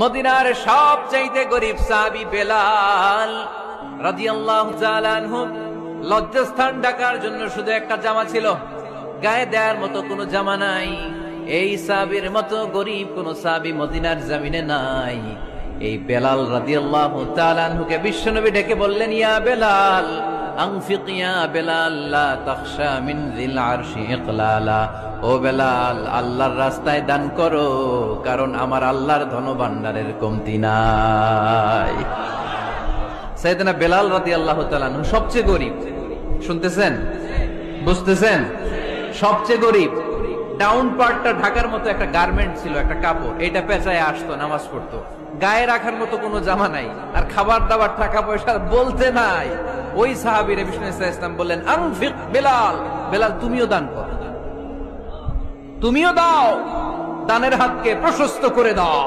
মদিনার সবচাইতে গরিব সাহাবী বেলাল রাদিয়াল্লাহু তাআলা আনহু লজ্জাস্থান ঢাকার জন্য শুধু একটা জামা ছিল, গায়ে দেওয়ার মতো কোনো জামা নাই। এই সাহাবীর মতো গরিব কোন সাহাবী মদিনার জমিনে নাই। এই বেলাল রাদিয়াল্লাহু তাআলা আনহুকে বিশ্বনবী ডেকে বললেন, ইয়া বেলাল আনফিক ইয়া বেলাল লা তাখশা মিন যিল আরশি ইকলালা। ও বেলাল, আল্লাহর রাস্তায় দান করো, কারণ আমার আল্লাহর ধনভাণ্ডারের কমতি নাই। সাইয়েদনা বেলাল রাদিয়াল্লাহু তাআলা আনহু সবচেয়ে গরিব। শুনতেছেন, বুঝতেছেন? সবচেয়ে গরিব। ডাউন পার্টটা ঢাকার মতো একটা গার্মেন্ট ছিল, একটা কাপড়, এটা পেঁচায় আসতো, নামাজ পড়তো। গায়ে রাখার মতো কোনো জামা নাই, আর খাবার দাবার টাকা পয়সা বলতে নাই। ওই সাহাবীর বিষ্ণু ইসলাম বললেন, আনফিক বেলাল, বেলাল তুমিও দান করো, তুমিও দাও, দানের হাতকে প্রশস্ত করে দাও।